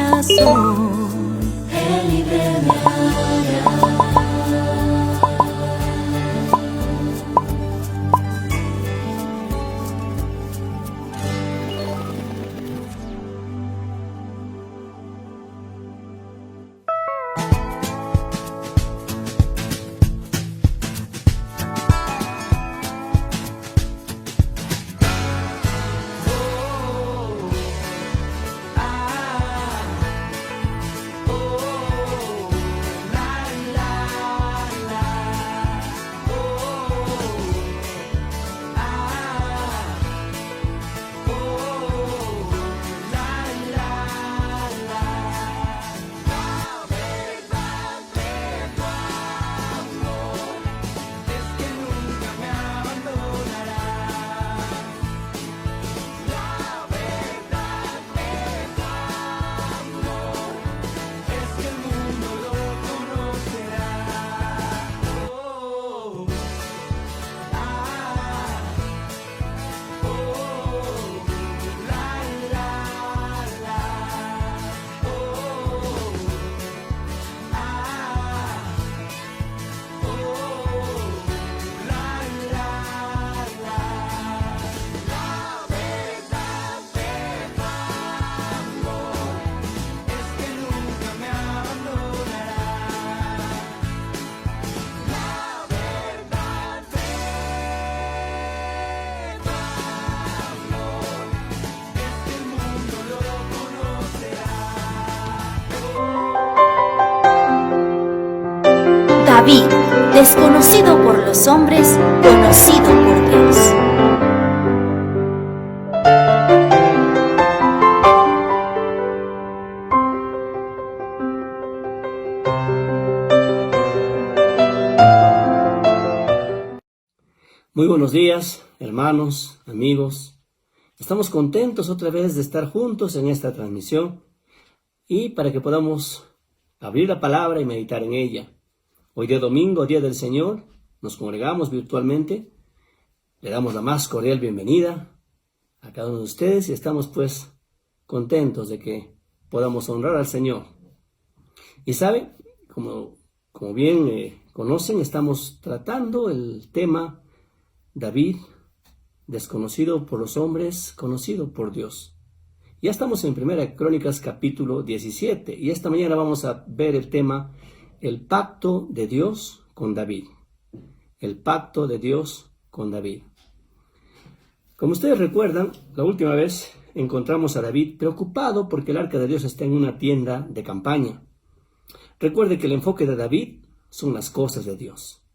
corazón, Él libre me hará. David, desconocido por los hombres, conocido por Dios. Muy buenos días, hermanos, amigos. Estamos contentos otra vez de estar juntos en esta transmisión y para que podamos abrir la palabra y meditar en ella. Hoy día domingo, día del Señor, nos congregamos virtualmente. Le damos la más cordial bienvenida a cada uno de ustedes y estamos pues contentos de que podamos honrar al Señor. Y sabe, como bien conocen, estamos tratando el tema David, desconocido por los hombres, conocido por Dios. Ya estamos en 1 Crónicas capítulo 17 y esta mañana vamos a ver el tema el pacto de Dios con David. El pacto de Dios con David. Como ustedes recuerdan, la última vez encontramos a David preocupado porque el arca de Dios está en una tienda de campaña. Recuerde que el enfoque de David son las cosas de Dios.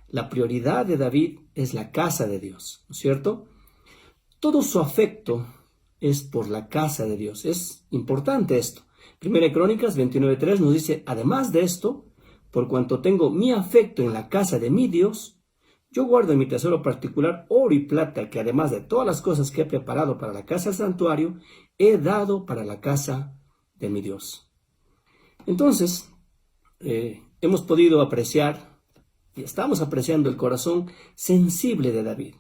La prioridad de David es la casa de Dios, ¿no es cierto? Todo su afecto es por la casa de Dios. Es importante esto. 1 Crónicas 29:3 nos dice, además de esto, por cuanto tengo mi afecto en la casa de mi Dios, yo guardo en mi tesoro particular oro y plata que además de todas las cosas que he preparado para la casa del santuario, he dado para la casa de mi Dios. Entonces, hemos podido apreciar y estamos apreciando el corazón sensible de David.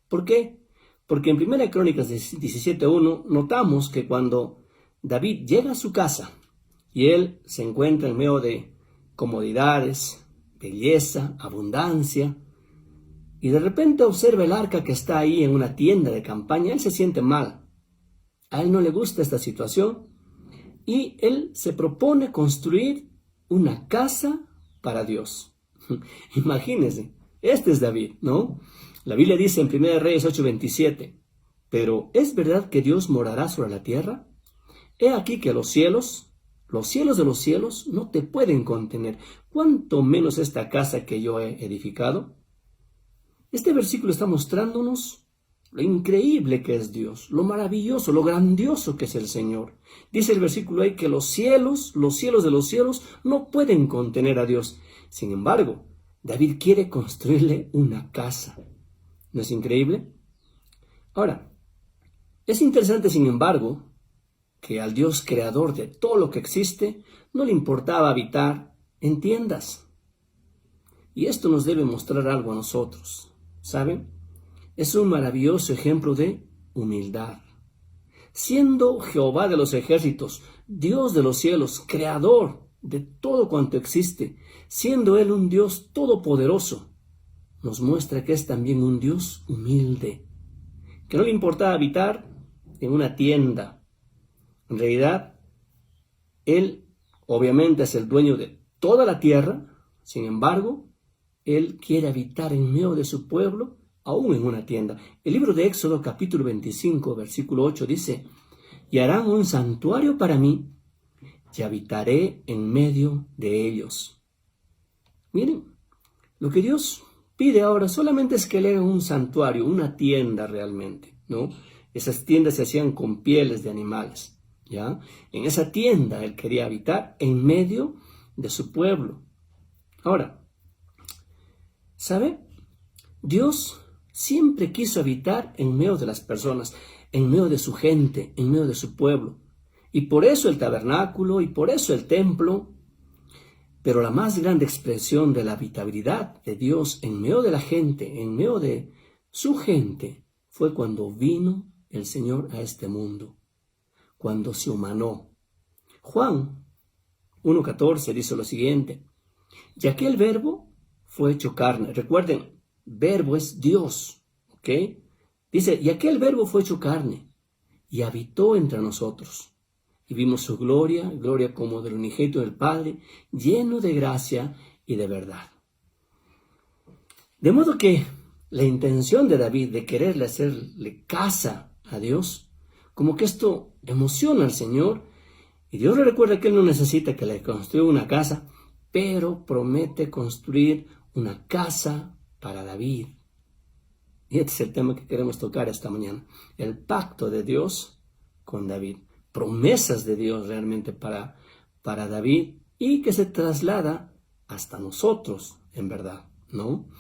¿Por qué? Porque en 1 Crónicas 17:1 notamos que cuando David llega a su casa y él se encuentra en medio de comodidades, belleza, abundancia, y de repente observa el arca que está ahí en una tienda de campaña, él se siente mal. A él no le gusta esta situación y él se propone construir una casa para Dios. Imagínense, este es David, ¿no? La Biblia dice en 1 Reyes 8:27, pero ¿es verdad que Dios morará sobre la tierra? He aquí que los cielos de los cielos no te pueden contener, cuánto menos esta casa que yo he edificado. Este versículo está mostrándonos lo increíble que es Dios, lo maravilloso, lo grandioso que es el Señor. Dice el versículo ahí que los cielos de los cielos no pueden contener a Dios. Sin embargo, David quiere construirle una casa. ¿No es increíble? Ahora, es interesante, sin embargo, que al Dios creador de todo lo que existe no le importaba habitar en tiendas. Y esto nos debe mostrar algo a nosotros, ¿saben? Es un maravilloso ejemplo de humildad. siendo Jehová de los ejércitos, Dios de los cielos, creador de todo cuanto existe, siendo Él un Dios todopoderoso, nos muestra que es también un Dios humilde, que no le importaba habitar en una tienda. En realidad, Él obviamente es el dueño de toda la tierra, sin embargo, Él quiere habitar en medio de su pueblo, aún en una tienda. El libro de Éxodo, capítulo 25, versículo 8, dice: y harán un santuario para mí, y habitaré en medio de ellos. Miren, lo que Dios pide ahora solamente es que le hagan un santuario, una tienda realmente, ¿no? Esas tiendas se hacían con pieles de animales, ¿ya? En esa tienda Él quería habitar en medio de su pueblo. Ahora, ¿sabe? Dios siempre quiso habitar en medio de las personas, en medio de su gente, en medio de su pueblo. Y por eso el tabernáculo, y por eso el templo. Pero la más grande expresión de la habitabilidad de Dios en medio de la gente, en medio de su gente, fue cuando vino el Señor a este mundo, cuando se humanó. Juan 1:14 dice lo siguiente: y aquel verbo fue hecho carne. Recuerden, verbo es Dios, ¿ok? Dice, y aquel verbo fue hecho carne y habitó entre nosotros. Y vimos su gloria, gloria como del unigénito del Padre, lleno de gracia y de verdad. De modo que la intención de David de quererle hacerle casa a Dios, como que esto emociona al Señor, y Dios le recuerda que Él no necesita que le construya una casa, pero promete construir una casa para David. Y este es el tema que queremos tocar esta mañana, el pacto de Dios con David. Promesas de Dios realmente para David, y que se traslada hasta nosotros, en verdad, ¿no?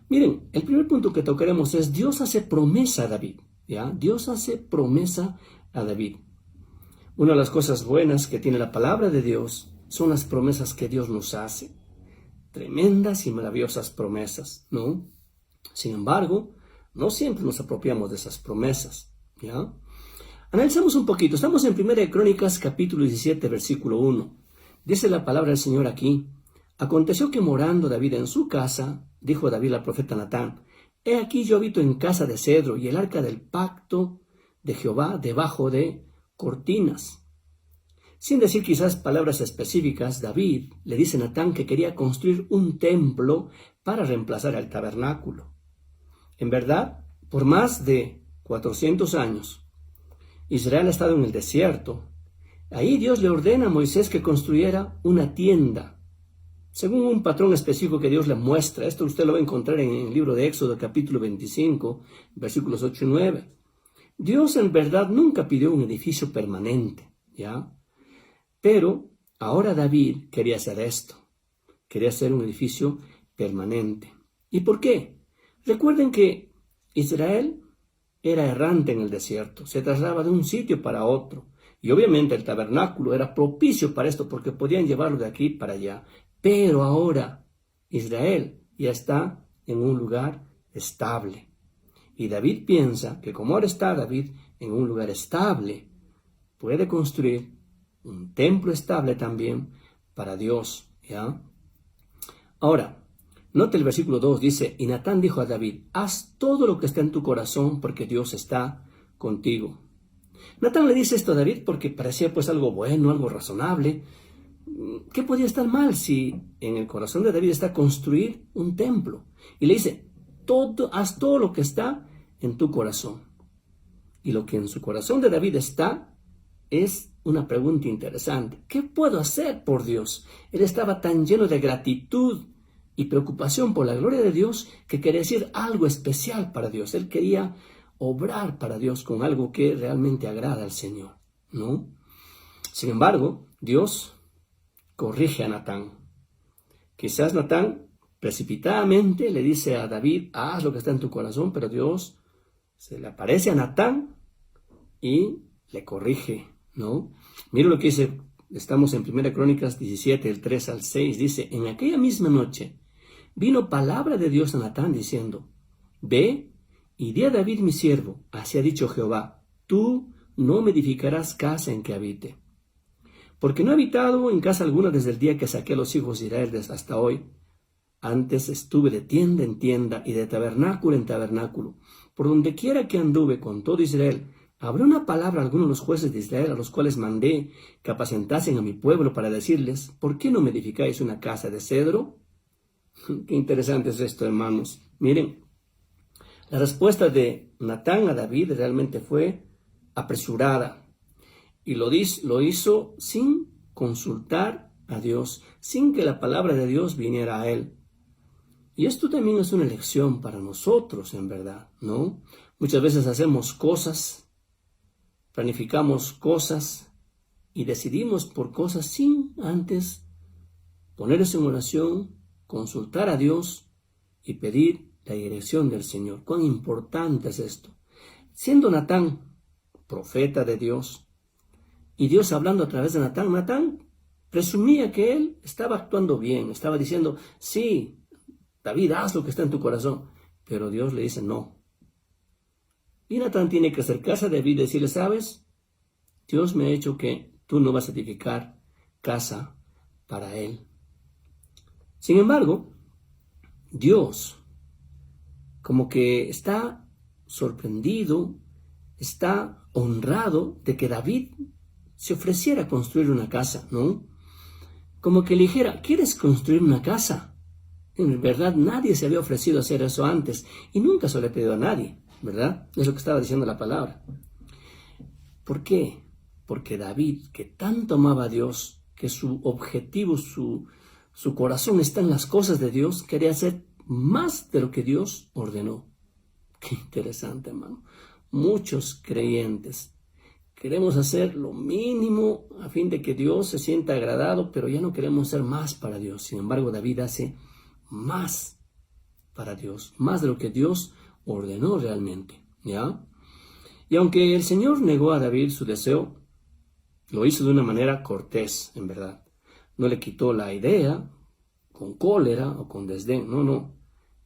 Miren, el primer punto que tocaremos es: Dios hace promesa a David, ¿ya? Dios hace promesa a David. Una de las cosas buenas que tiene la palabra de Dios son las promesas que Dios nos hace. Tremendas y maravillosas promesas, ¿no? Sin embargo, no siempre nos apropiamos de esas promesas, ¿ya? Analizamos un poquito. Estamos en 1 Crónicas, capítulo 17, versículo 1. Dice la palabra del Señor aquí: aconteció que morando David en su casa, dijo David al profeta Natán: he aquí yo habito en casa de cedro, y el arca del pacto de Jehová debajo de cortinas. Sin decir quizás palabras específicas, David le dice a Natán que quería construir un templo para reemplazar al tabernáculo. En verdad, por más de 400 años, Israel ha estado en el desierto. Ahí Dios le ordena a Moisés que construyera una tienda, según un patrón específico que Dios le muestra. Esto usted lo va a encontrar en el libro de Éxodo, capítulo 25, versículos 8 y 9. Dios en verdad nunca pidió un edificio permanente, ¿ya? Pero ahora David quería hacer esto. Quería hacer un edificio permanente. ¿Y por qué? Recuerden que Israel era errante en el desierto, se trasladaba de un sitio para otro, y obviamente el tabernáculo era propicio para esto porque podían llevarlo de aquí para allá. Pero ahora Israel ya está en un lugar estable, y David piensa que como ahora está David en un lugar estable, puede construir un templo estable también para Dios, ¿ya? Ahora, note el versículo 2, dice: y Natán dijo a David: haz todo lo que está en tu corazón, porque Dios está contigo. Natán le dice esto a David porque parecía pues algo bueno, algo razonable. ¿Qué podía estar mal si en el corazón de David está construir un templo? Y le dice: haz todo lo que está en tu corazón. Y lo que en su corazón de David está es una pregunta interesante. ¿Qué puedo hacer por Dios? Él estaba tan lleno de gratitud y preocupación por la gloria de Dios que quería decir algo especial para Dios. Él quería obrar para Dios con algo que realmente agrada al Señor, ¿no? Sin embargo, Dios corrige a Natán. Quizás Natán precipitadamente le dice a David: haz lo que está en tu corazón, pero Dios se le aparece a Natán y le corrige, ¿no? Mira lo que dice, estamos en 1 Crónicas 17, el 3 al 6, dice: en aquella misma noche vino palabra de Dios a Natán diciendo: ve y di a David mi siervo, así ha dicho Jehová, tú no me edificarás casa en que habite. Porque no he habitado en casa alguna desde el día que saqué a los hijos de Israel hasta hoy. Antes estuve de tienda en tienda y de tabernáculo en tabernáculo. Por donde quiera que anduve con todo Israel, habrá una palabra a algunos de los jueces de Israel a los cuales mandé que apacentasen a mi pueblo para decirles, ¿por qué no me edificáis una casa de cedro? Qué interesante es esto, hermanos. Miren, la respuesta de Natán a David realmente fue apresurada y lo hizo sin consultar a Dios, sin que la palabra de Dios viniera a él. Y esto también es una lección para nosotros, en verdad, ¿no? Muchas veces hacemos cosas, planificamos cosas y decidimos por cosas sin antes ponerse en oración, consultar a Dios y pedir la dirección del Señor. Cuán importante es esto. Siendo Natán profeta de Dios y Dios hablando a través de Natán, Natán presumía que él estaba actuando bien, estaba diciendo, sí, David, haz lo que está en tu corazón. Pero Dios le dice no. Y Natán tiene que acercarse a David y decirle, ¿sabes? Dios me ha hecho que tú no vas a edificar casa para él. Sin embargo, Dios como que está sorprendido, está honrado de que David se ofreciera a construir una casa, ¿no? Como que le dijera, ¿quieres construir una casa? En verdad, nadie se había ofrecido a hacer eso antes y nunca se lo he pedido a nadie, ¿verdad? Es lo que estaba diciendo la palabra. ¿Por qué? Porque David, que tanto amaba a Dios, que su objetivo, su corazón está en las cosas de Dios, quería hacer más de lo que Dios ordenó. Qué interesante, hermano. Muchos creyentes queremos hacer lo mínimo a fin de que Dios se sienta agradado, pero ya no queremos hacer más para Dios. Sin embargo, David hace más para Dios, más de lo que Dios ordenó realmente, ¿ya? Y aunque el Señor negó a David su deseo, lo hizo de una manera cortés, en verdad. No le quitó la idea con cólera o con desdén, no.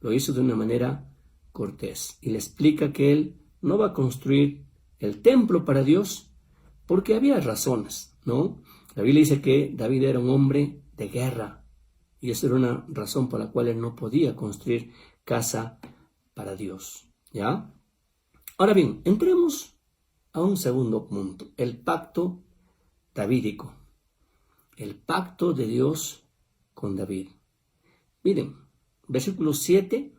Lo hizo de una manera cortés y le explica que él no va a construir el templo para Dios porque había razones, ¿no? La Biblia dice que David era un hombre de guerra. Y esa era una razón por la cual él no podía construir casa para Dios, ¿ya? Ahora bien, entremos a un segundo punto, el pacto davídico, el pacto de Dios con David. Miren, versículos 7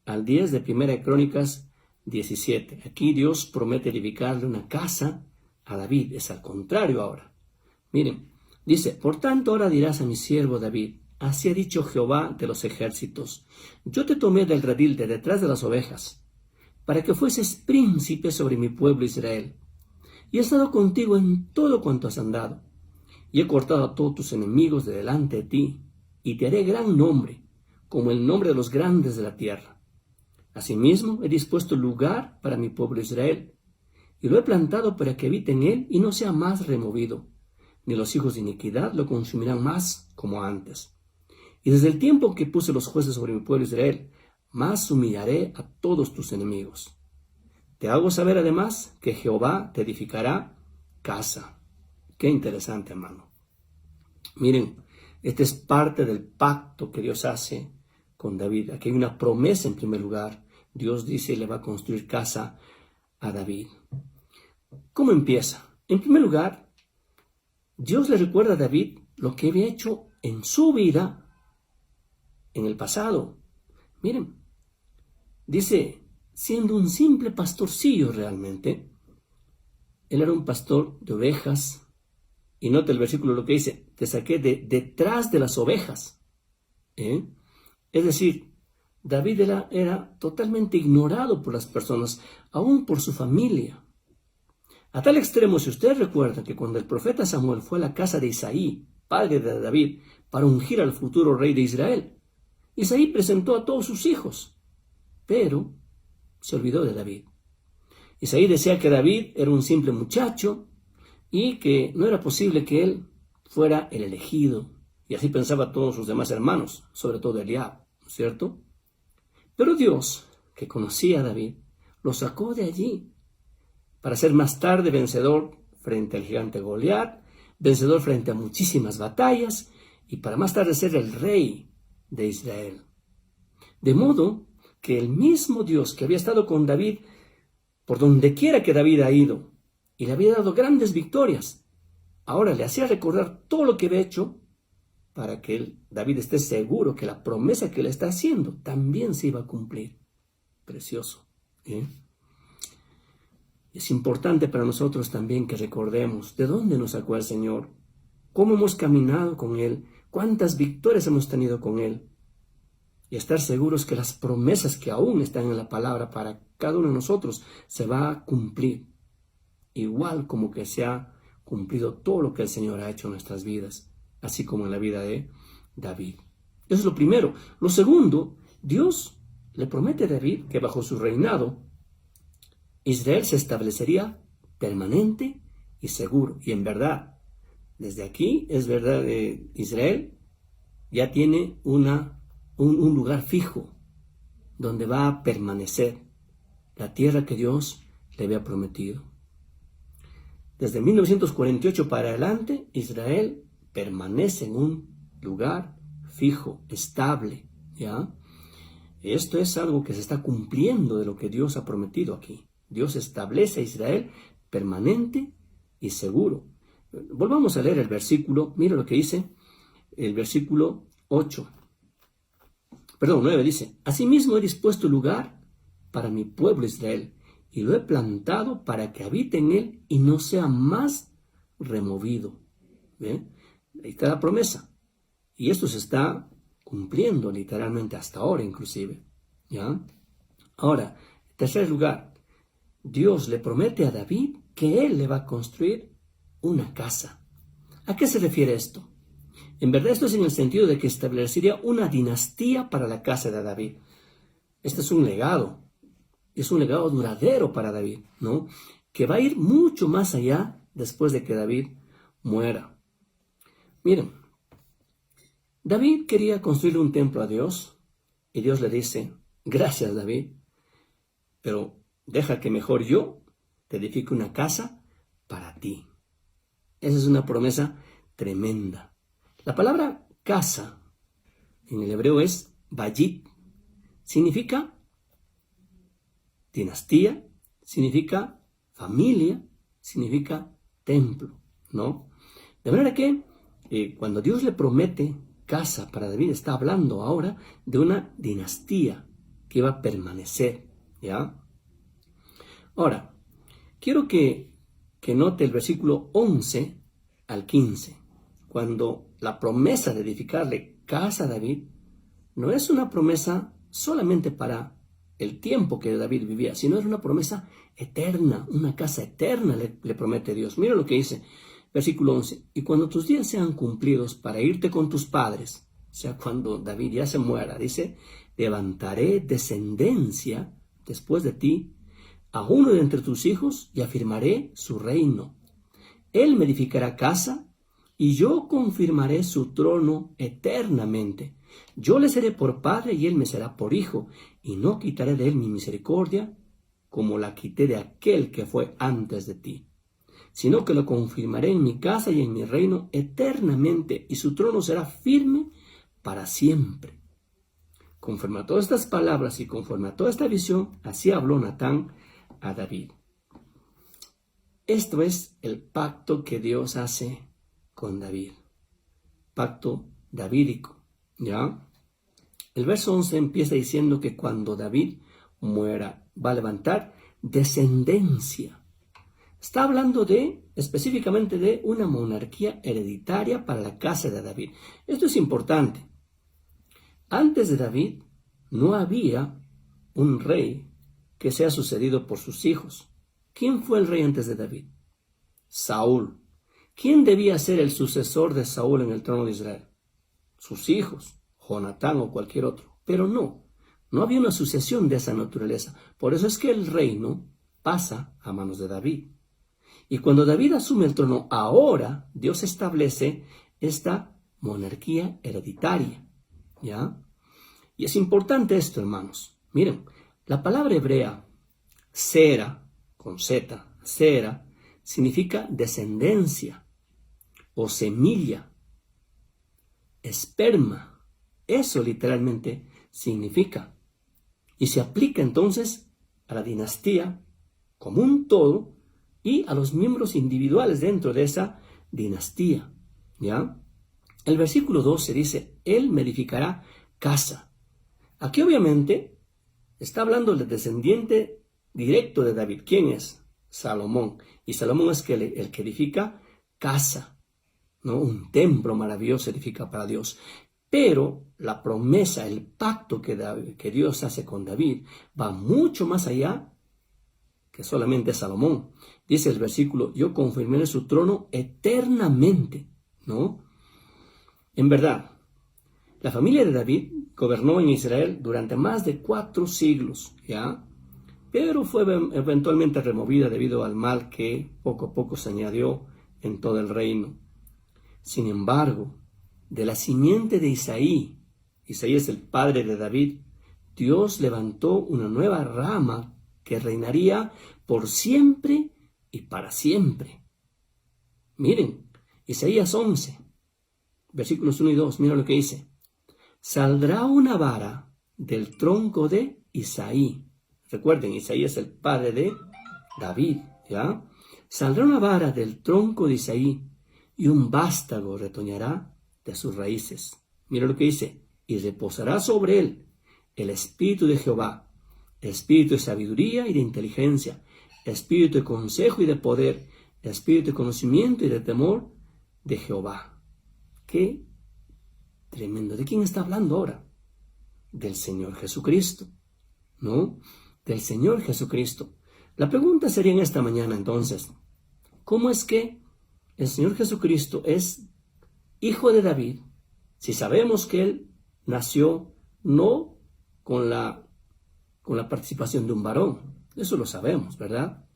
al 10 de 1 Crónicas 17. Aquí Dios promete edificarle una casa a David, es al contrario ahora. Miren, dice, por tanto ahora dirás a mi siervo David, así ha dicho Jehová de los ejércitos, yo te tomé del redil de detrás de las ovejas, para que fueses príncipe sobre mi pueblo Israel, y he estado contigo en todo cuanto has andado, y he cortado a todos tus enemigos de delante de ti, y te haré gran nombre, como el nombre de los grandes de la tierra. Asimismo he dispuesto lugar para mi pueblo Israel, y lo he plantado para que habite en él y no sea más removido, ni los hijos de iniquidad lo consumirán más como antes. Y desde el tiempo que puse los jueces sobre mi pueblo Israel, más humillaré a todos tus enemigos. Te hago saber además que Jehová te edificará casa. Qué interesante, hermano. Miren, esta es parte del pacto que Dios hace con David. Aquí hay una promesa en primer lugar. Dios dice que le va a construir casa a David. ¿Cómo empieza? En primer lugar, Dios le recuerda a David lo que había hecho en su vida en el pasado. Miren, dice, siendo un simple pastorcillo realmente, él era un pastor de ovejas, y nota el versículo lo que dice, te saqué de detrás de las ovejas. Es decir, David era totalmente ignorado por las personas, aún por su familia. A tal extremo, si ustedes recuerdan que cuando el profeta Samuel fue a la casa de Isaí, padre de David, para ungir al futuro rey de Israel, Isaí presentó a todos sus hijos, pero se olvidó de David. Isaí decía que David era un simple muchacho y que no era posible que él fuera el elegido. Y así pensaban todos sus demás hermanos, sobre todo Eliab, ¿no es cierto? Pero Dios, que conocía a David, lo sacó de allí para ser más tarde vencedor frente al gigante Goliat, vencedor frente a muchísimas batallas y para más tarde ser el rey de Israel. De modo que el mismo Dios que había estado con David por donde quiera que David ha ido y le había dado grandes victorias, ahora le hacía recordar todo lo que había hecho para que David esté seguro que la promesa que le está haciendo también se iba a cumplir. Precioso. Es importante para nosotros también que recordemos de dónde nos sacó el Señor, cómo hemos caminado con Él, cuántas victorias hemos tenido con Él, y estar seguros que las promesas que aún están en la palabra para cada uno de nosotros se va a cumplir, igual como que se ha cumplido todo lo que el Señor ha hecho en nuestras vidas, así como en la vida de David. Eso es lo primero. Lo segundo, Dios le promete a David que bajo su reinado Israel se establecería permanente y seguro. Y en verdad, desde aquí es verdad, Israel ya tiene un lugar fijo donde va a permanecer, la tierra que Dios le había prometido. Desde 1948 para adelante, Israel permanece en un lugar fijo, estable, ¿ya? Esto es algo que se está cumpliendo de lo que Dios ha prometido aquí. Dios establece a Israel permanente y seguro. Volvamos a leer el versículo, mira lo que dice el versículo 9 dice: Asimismo he dispuesto lugar para mi pueblo Israel, y lo he plantado para que habite en él y no sea más removido. ¿Ve? Ahí está la promesa. Y esto se está cumpliendo literalmente hasta ahora inclusive. ¿Ya? Ahora, en tercer lugar, Dios le promete a David que él le va a construir una casa. ¿A qué se refiere esto? En verdad esto es en el sentido de que establecería una dinastía para la casa de David. Este es un legado duradero para David, ¿no? Que va a ir mucho más allá después de que David muera. Miren, David quería construir un templo a Dios y Dios le dice: gracias, David, pero deja que mejor yo te edifique una casa para ti. Esa es una promesa tremenda. La palabra casa en el hebreo es bayit. Significa dinastía, significa familia, significa templo, ¿no? De manera que cuando Dios le promete casa para David, está hablando ahora de una dinastía que iba a permanecer, ¿ya? Ahora, quiero que note el versículo 11 al 15, cuando la promesa de edificarle casa a David no es una promesa solamente para el tiempo que David vivía, sino es una promesa eterna, una casa eterna le promete Dios. Mira lo que dice, versículo 11, y cuando tus días sean cumplidos para irte con tus padres, o sea, cuando David ya se muera, dice, levantaré descendencia después de ti, a uno de entre tus hijos, y afirmaré su reino. Él me edificará casa, y yo confirmaré su trono eternamente. Yo le seré por padre y él me será por hijo, y no quitaré de él mi misericordia, como la quité de aquel que fue antes de ti, sino que lo confirmaré en mi casa y en mi reino eternamente, y su trono será firme para siempre. Conforme a todas estas palabras y conforme a toda esta visión, así habló Natán a David. Esto es el pacto que Dios hace con David, pacto davídico, ¿ya? El verso 11 empieza diciendo que cuando David muera va a levantar descendencia. Está hablando específicamente de una monarquía hereditaria para la casa de David. Esto es importante. Antes de David no había un rey que sea sucedido por sus hijos. ¿Quién fue el rey antes de David? Saúl. ¿Quién debía ser el sucesor de Saúl en el trono de Israel? Sus hijos, Jonatán o cualquier otro. Pero no había una sucesión de esa naturaleza. Por eso es que el reino pasa a manos de David. Y cuando David asume el trono, ahora Dios establece esta monarquía hereditaria, ¿ya? Y es importante esto, hermanos. Miren, la palabra hebrea, sera, con Z, Sera, significa descendencia o semilla, esperma. Eso literalmente significa. Y se aplica entonces a la dinastía como un todo y a los miembros individuales dentro de esa dinastía. ¿Ya? El versículo 12 dice, Él me edificará casa. Aquí obviamente está hablando del descendiente directo de David. ¿Quién es? Salomón. Y Salomón es el que edifica casa, ¿no? Un templo maravilloso edifica para Dios. Pero la promesa, el pacto que Dios hace con David va mucho más allá que solamente Salomón. Dice el versículo, yo confirmaré su trono eternamente, ¿no? En verdad, la familia de David gobernó en Israel durante más de 4 siglos, ¿ya? Pero fue eventualmente removida debido al mal que poco a poco se añadió en todo el reino. Sin embargo, de la simiente de Isaí es el padre de David, Dios levantó una nueva rama que reinaría por siempre y para siempre. Miren, Isaías 11, versículos 1 y 2, mira lo que dice. Saldrá una vara del tronco de Isaí. Recuerden, Isaí es el padre de David, ¿ya? Saldrá una vara del tronco de Isaí y un vástago retoñará de sus raíces. Mira lo que dice. Y reposará sobre él el espíritu de Jehová, espíritu de sabiduría y de inteligencia, espíritu de consejo y de poder, espíritu de conocimiento y de temor de Jehová. Qué tremendo. ¿De quién está hablando ahora? Del Señor Jesucristo, ¿no? Del Señor Jesucristo. La pregunta sería en esta mañana entonces, ¿cómo es que el Señor Jesucristo es hijo de David si sabemos que Él nació no con la participación de un varón? Eso lo sabemos, ¿verdad?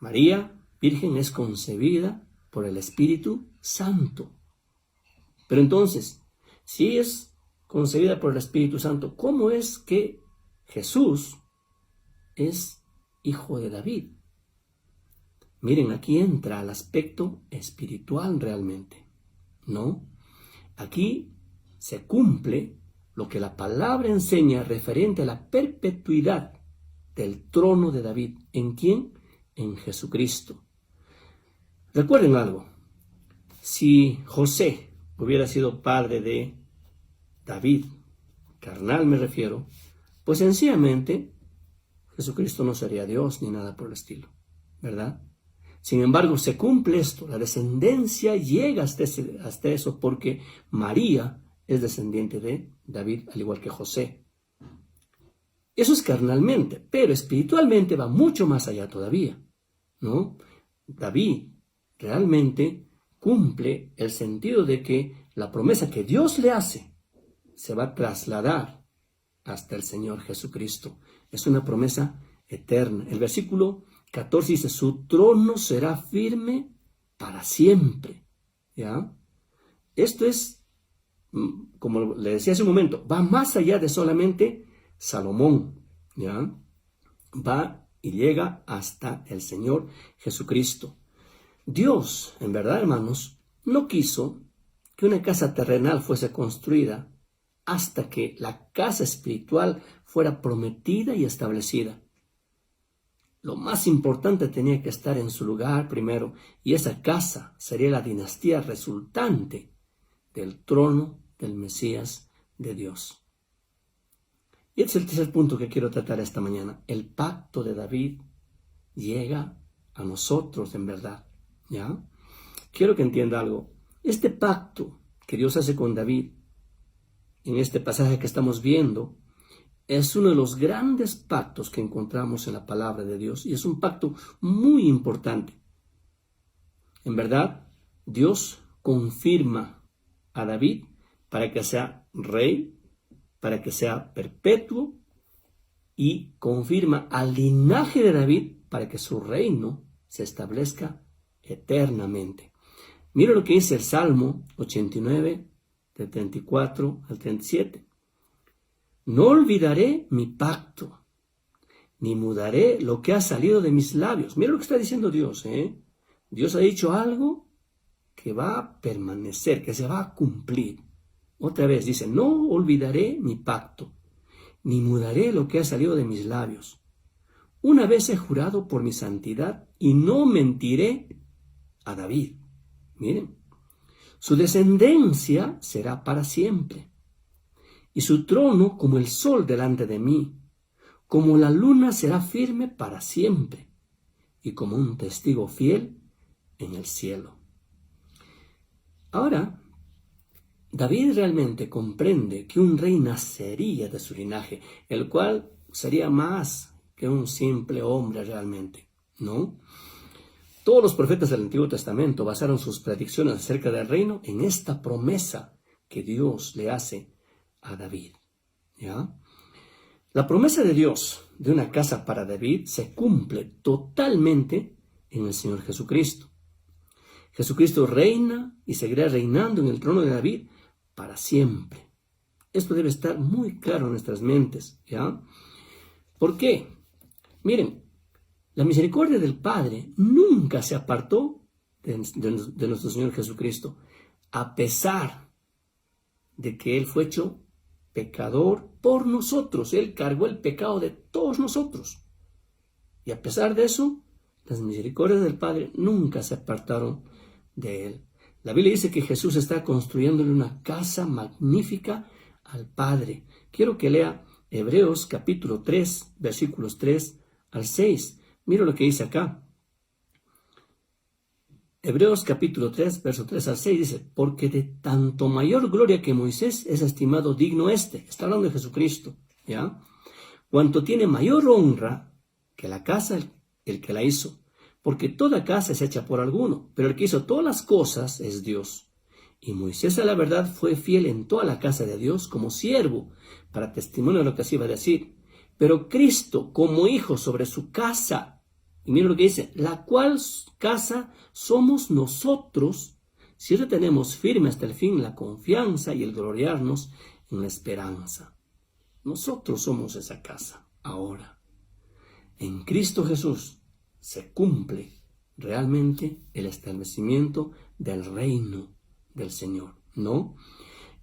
María, virgen, es concebida por el Espíritu Santo. Pero entonces, si es concebida por el Espíritu Santo, ¿cómo es que Jesús es hijo de David? Miren, aquí entra el aspecto espiritual realmente, ¿no? Aquí se cumple lo que la palabra enseña referente a la perpetuidad del trono de David. ¿En quién? En Jesucristo. Recuerden algo. Si José hubiera sido padre de David, carnal me refiero, pues sencillamente Jesucristo no sería Dios ni nada por el estilo, ¿verdad? Sin embargo, se cumple esto, la descendencia llega hasta eso porque María es descendiente de David, al igual que José. Eso es carnalmente, pero espiritualmente va mucho más allá todavía, ¿no? David realmente cumple el sentido de que la promesa que Dios le hace se va a trasladar hasta el Señor Jesucristo. Es una promesa eterna. El versículo 14 dice, su trono será firme para siempre. ¿Ya? Esto es, como le decía hace un momento, va más allá de solamente Salomón. ¿Ya? Va y llega hasta el Señor Jesucristo. Dios, en verdad, hermanos, no quiso que una casa terrenal fuese construida hasta que la casa espiritual fuera prometida y establecida. Lo más importante tenía que estar en su lugar primero, y esa casa sería la dinastía resultante del trono del Mesías de Dios. Y este es el tercer punto que quiero tratar esta mañana. El pacto de David llega a nosotros en verdad, ¿ya? Quiero que entienda algo. Este pacto que Dios hace con David, en este pasaje que estamos viendo, es uno de los grandes pactos que encontramos en la palabra de Dios y es un pacto muy importante. En verdad, Dios confirma a David para que sea rey, para que sea perpetuo, y confirma al linaje de David para que su reino se establezca eternamente. Mira lo que dice el Salmo 89, del 34 al 37. No olvidaré mi pacto, ni mudaré lo que ha salido de mis labios. Mira lo que está diciendo Dios, Dios ha dicho algo que va a permanecer, que se va a cumplir. Otra vez dice, no olvidaré mi pacto, ni mudaré lo que ha salido de mis labios. Una vez he jurado por mi santidad y no mentiré a David. Miren, su descendencia será para siempre, y su trono como el sol delante de mí, como la luna será firme para siempre, y como un testigo fiel en el cielo. Ahora, David realmente comprende que un rey nacería de su linaje, el cual sería más que un simple hombre realmente, ¿no? Todos los profetas del Antiguo Testamento basaron sus predicciones acerca del reino en esta promesa que Dios le hace a David, ¿ya? La promesa de Dios de una casa para David se cumple totalmente en el Señor Jesucristo. Jesucristo reina y seguirá reinando en el trono de David para siempre. Esto debe estar muy claro en nuestras mentes, ¿ya? ¿Por qué? Miren, la misericordia del Padre nunca se apartó de nuestro Señor Jesucristo, a pesar de que Él fue hecho pecador por nosotros. Él cargó el pecado de todos nosotros. Y a pesar de eso, las misericordias del Padre nunca se apartaron de Él. La Biblia dice que Jesús está construyéndole una casa magnífica al Padre. Quiero que lea Hebreos capítulo 3, versículos 3 al 6. Mira lo que dice acá. Hebreos capítulo 3, verso 3 al 6 dice, porque de tanto mayor gloria que Moisés es estimado digno está hablando de Jesucristo, ¿ya? Cuanto tiene mayor honra que la casa el que la hizo, porque toda casa es hecha por alguno, pero el que hizo todas las cosas es Dios. Y Moisés a la verdad fue fiel en toda la casa de Dios como siervo, para testimonio de lo que se iba a decir. Pero Cristo como hijo sobre su casa, y mira lo que dice, la cual casa somos nosotros, si retenemos firme hasta el fin la confianza y el gloriarnos en la esperanza. Nosotros somos esa casa ahora. En Cristo Jesús se cumple realmente el establecimiento del reino del Señor, ¿no?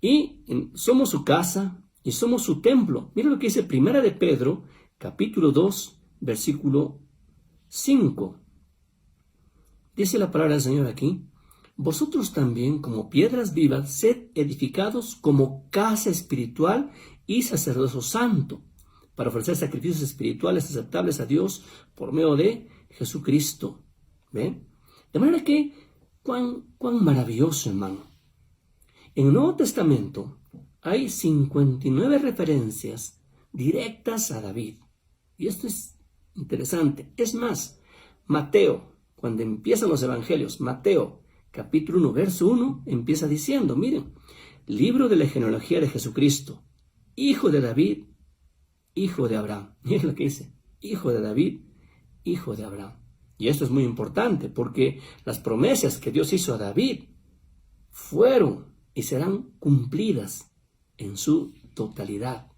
Y somos su casa y somos su templo. Mira lo que dice Primera de Pedro, capítulo 2, versículo 5. Dice la palabra del Señor aquí, vosotros también como piedras vivas sed edificados como casa espiritual y sacerdocio santo, para ofrecer sacrificios espirituales aceptables a Dios por medio de Jesucristo. ¿Ven? De manera que, cuán maravilloso, hermano. En el Nuevo Testamento hay 59 referencias directas a David. Y esto es interesante. Es más, Mateo, cuando empiezan los evangelios, Mateo, capítulo 1, verso 1, empieza diciendo, miren, libro de la genealogía de Jesucristo, hijo de David, hijo de Abraham. Miren lo que dice, hijo de David, hijo de Abraham. Y esto es muy importante porque las promesas que Dios hizo a David fueron y serán cumplidas en su totalidad.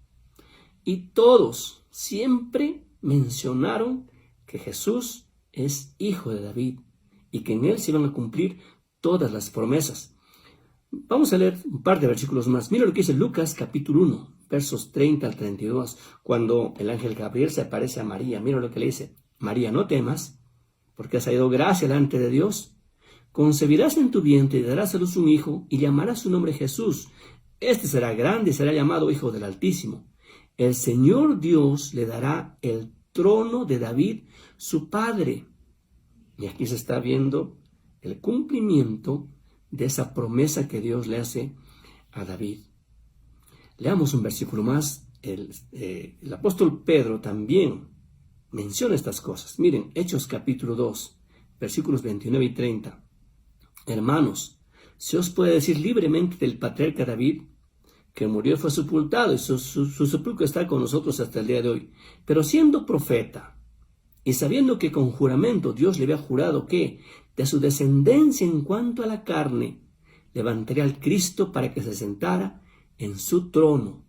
Y todos siempre mencionaron que Jesús es hijo de David y que en él se iban a cumplir todas las promesas. Vamos a leer un par de versículos más. Mira lo que dice Lucas capítulo 1, versos 30 al 32, cuando el ángel Gabriel se aparece a María. Mira lo que le dice, María, no temas, porque has hallado gracia delante de Dios. Concebirás en tu vientre y darás a luz un hijo y llamarás su nombre Jesús. Este será grande y será llamado Hijo del Altísimo. El Señor Dios le dará el trono de David, su padre. Y aquí se está viendo el cumplimiento de esa promesa que Dios le hace a David. Leamos un versículo más. El apóstol Pedro también menciona estas cosas. Miren, Hechos capítulo 2, versículos 29 y 30. Hermanos, se os puede decir libremente del patriarca David, que murió y fue sepultado, y su sepulcro está con nosotros hasta el día de hoy. Pero siendo profeta, y sabiendo que con juramento Dios le había jurado que de su descendencia en cuanto a la carne, levantaría al Cristo para que se sentara en su trono.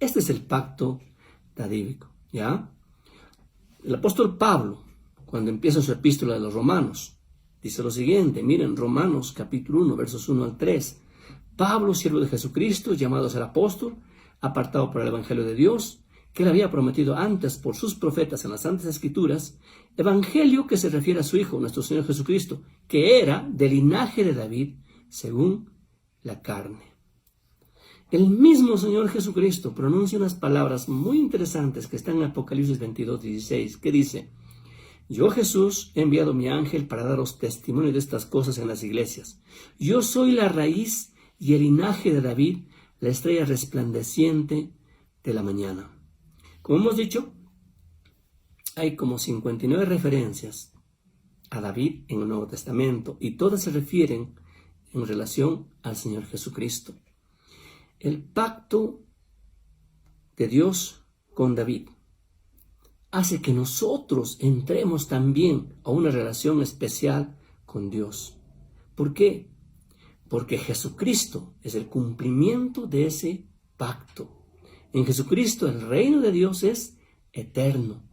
Este es el pacto davídico, ¿ya? El apóstol Pablo, cuando empieza su epístola de los Romanos, dice lo siguiente, miren, Romanos capítulo 1, versos 1 al 3. Pablo, siervo de Jesucristo, llamado a ser apóstol, apartado por el Evangelio de Dios, que él había prometido antes por sus profetas en las Santas Escrituras, Evangelio que se refiere a su Hijo, nuestro Señor Jesucristo, que era del linaje de David, según la carne. El mismo Señor Jesucristo pronuncia unas palabras muy interesantes que están en Apocalipsis 22, 16, que dice: yo, Jesús, he enviado mi ángel para daros testimonio de estas cosas en las iglesias. Yo soy la raíz y el linaje de David, la estrella resplandeciente de la mañana. Como hemos dicho, hay como 59 referencias a David en el Nuevo Testamento y todas se refieren en relación al Señor Jesucristo. El pacto de Dios con David hace que nosotros entremos también a una relación especial con Dios. ¿Por qué? Porque Jesucristo es el cumplimiento de ese pacto. En Jesucristo el reino de Dios es eterno.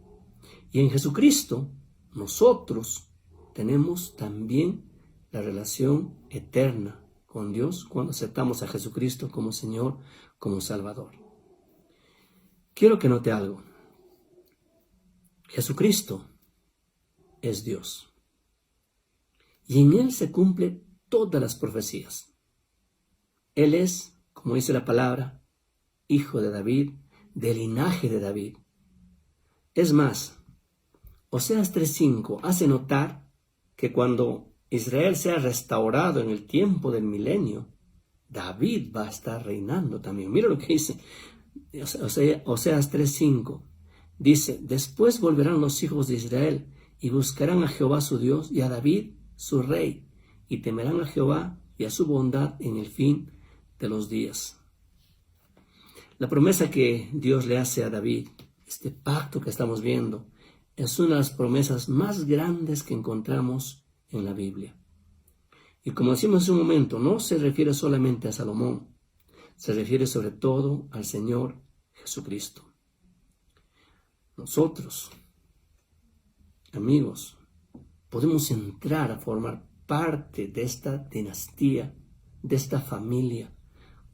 Y en Jesucristo nosotros tenemos también la relación eterna con Dios cuando aceptamos a Jesucristo como Señor, como Salvador. Quiero que note algo. Jesucristo es Dios. Y en Él se cumplen todas las profecías. Él es, como dice la palabra, hijo de David, del linaje de David. Es más, Oseas 3:5 hace notar que cuando Israel sea restaurado en el tiempo del milenio, David va a estar reinando también. Mira lo que dice Oseas 3:5. Dice: después volverán los hijos de Israel y buscarán a Jehová su Dios y a David su rey, y temerán a Jehová y a su bondad en el fin de los días. La promesa que Dios le hace a David, este pacto que estamos viendo, es una de las promesas más grandes que encontramos en la Biblia. Y como decimos hace un momento, no se refiere solamente a Salomón, se refiere sobre todo al Señor Jesucristo. Nosotros, amigos, podemos entrar a formar parte de esta dinastía, de esta familia.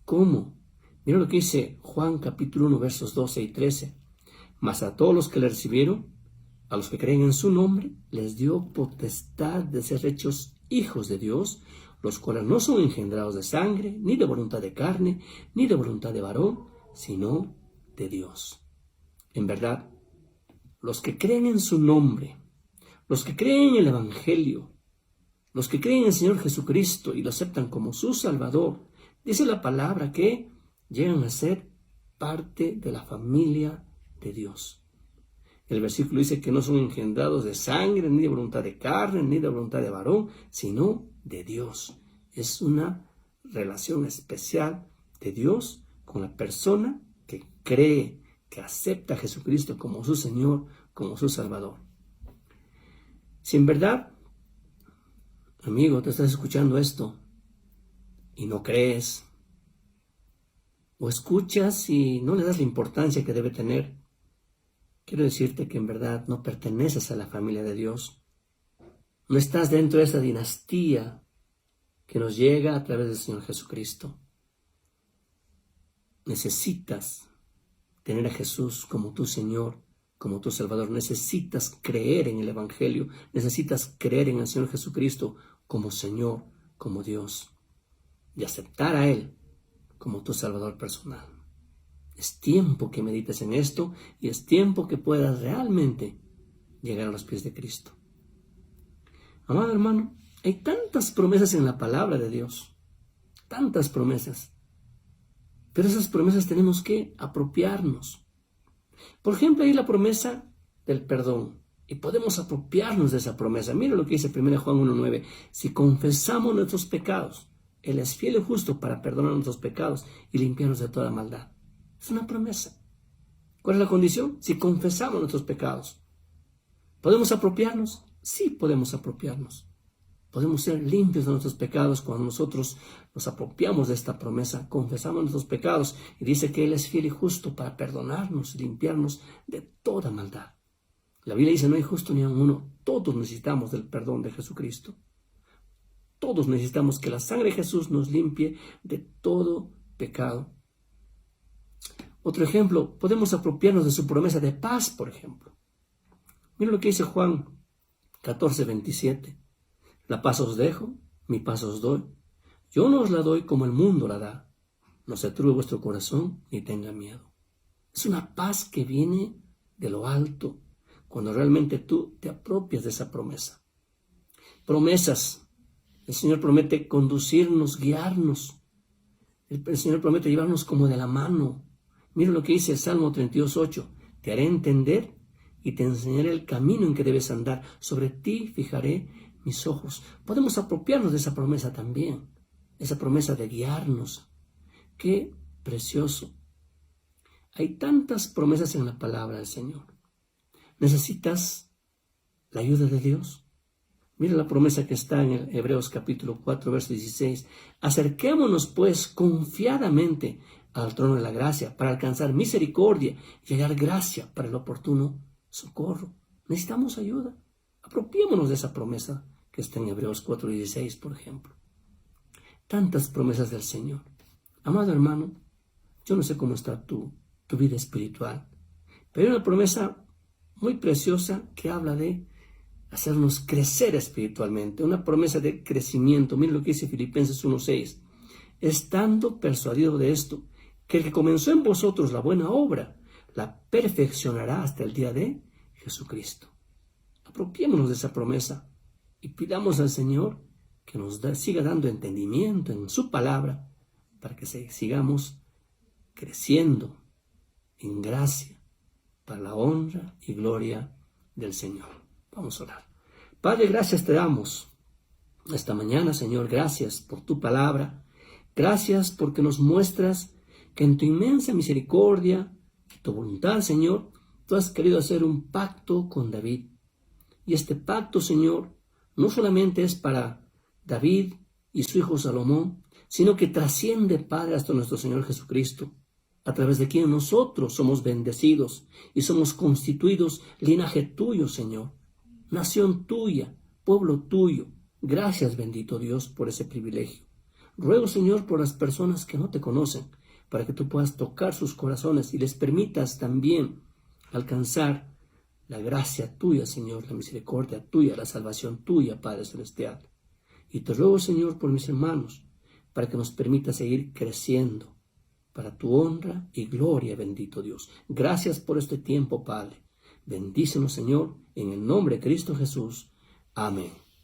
¿Cómo? Mira lo que dice Juan capítulo 1, versos 12 y 13. Mas a todos los que le recibieron, a los que creen en su nombre, les dio potestad de ser hechos hijos de Dios, los cuales no son engendrados de sangre, ni de voluntad de carne, ni de voluntad de varón, sino de Dios. En verdad, los que creen en su nombre, los que creen en el Evangelio, los que creen en el Señor Jesucristo y lo aceptan como su Salvador, dice la palabra que llegan a ser parte de la familia de Dios. El versículo dice que no son engendrados de sangre, ni de voluntad de carne, ni de voluntad de varón, sino de Dios. Es una relación especial de Dios con la persona que cree, que acepta a Jesucristo como su Señor, como su Salvador. Si en verdad, amigo, te estás escuchando esto y no crees, o escuchas y no le das la importancia que debe tener, quiero decirte que en verdad no perteneces a la familia de Dios. No estás dentro de esa dinastía que nos llega a través del Señor Jesucristo. Necesitas tener a Jesús como tu Señor, como tu Salvador. Necesitas creer en el Evangelio. Necesitas creer en el Señor Jesucristo como Señor, como Dios. Y aceptar a Él como tu Salvador personal. Es tiempo que medites en esto y es tiempo que puedas realmente llegar a los pies de Cristo. Amado hermano, hay tantas promesas en la palabra de Dios, tantas promesas, pero esas promesas tenemos que apropiarnos. Por ejemplo, hay la promesa del perdón y podemos apropiarnos de esa promesa. Mira lo que dice 1 Juan 1:9. Si confesamos nuestros pecados, Él es fiel y justo para perdonar nuestros pecados y limpiarnos de toda maldad. Es una promesa. ¿Cuál es la condición? Si confesamos nuestros pecados. ¿Podemos apropiarnos? Sí, podemos apropiarnos. Podemos ser limpios de nuestros pecados cuando nosotros nos apropiamos de esta promesa, confesamos nuestros pecados y dice que Él es fiel y justo para perdonarnos y limpiarnos de toda maldad. La Biblia dice, no hay justo ni aun uno. Todos necesitamos del perdón de Jesucristo. Todos necesitamos que la sangre de Jesús nos limpie de todo pecado. Otro ejemplo, podemos apropiarnos de su promesa de paz, por ejemplo. Mira lo que dice Juan 14:27. La paz os dejo, mi paz os doy. Yo no os la doy como el mundo la da. No se turbe vuestro corazón ni tenga miedo. Es una paz que viene de lo alto, cuando realmente tú te apropias de esa promesa. Promesas. El Señor promete conducirnos, guiarnos. El Señor promete llevarnos como de la mano. Mira lo que dice el Salmo 32:8. Te haré entender y te enseñaré el camino en que debes andar. Sobre ti fijaré mis ojos. Podemos apropiarnos de esa promesa también. Esa promesa de guiarnos. Qué precioso. Hay tantas promesas en la palabra del Señor. ¿Necesitas la ayuda de Dios? Mira la promesa que está en Hebreos capítulo 4, verso 16. Acerquémonos pues confiadamente al trono de la gracia para alcanzar misericordia y hallar gracia para el oportuno socorro. Necesitamos ayuda. Apropiémonos de esa promesa que está en Hebreos 4, 16, por ejemplo. Tantas promesas del Señor. Amado hermano, yo no sé cómo está tu vida espiritual, pero hay una promesa muy preciosa que habla de hacernos crecer espiritualmente, una promesa de crecimiento. Miren lo que dice Filipenses 1:6. Estando persuadido de esto, que el que comenzó en vosotros la buena obra, la perfeccionará hasta el día de Jesucristo. Apropiémonos de esa promesa y pidamos al Señor que nos siga dando entendimiento en su palabra para que sigamos creciendo en gracia para la honra y gloria del Señor. Vamos a orar. Padre, gracias te damos esta mañana, Señor. Gracias por tu palabra. Gracias porque nos muestras que en tu inmensa misericordia y tu voluntad, Señor, tú has querido hacer un pacto con David. Y este pacto, Señor, no solamente es para David y su hijo Salomón, sino que trasciende, Padre, hasta nuestro Señor Jesucristo, a través de quien nosotros somos bendecidos y somos constituidos linaje tuyo, Señor, nación tuya, pueblo tuyo. Gracias, bendito Dios, por ese privilegio. Ruego, Señor, por las personas que no te conocen, para que tú puedas tocar sus corazones y les permitas también alcanzar la gracia tuya, Señor, la misericordia tuya, la salvación tuya, Padre Celestial. Y te ruego, Señor, por mis hermanos, para que nos permita seguir creciendo para tu honra y gloria, bendito Dios. Gracias por este tiempo, Padre. Bendícenos, Señor, en el nombre de Cristo Jesús. Amén.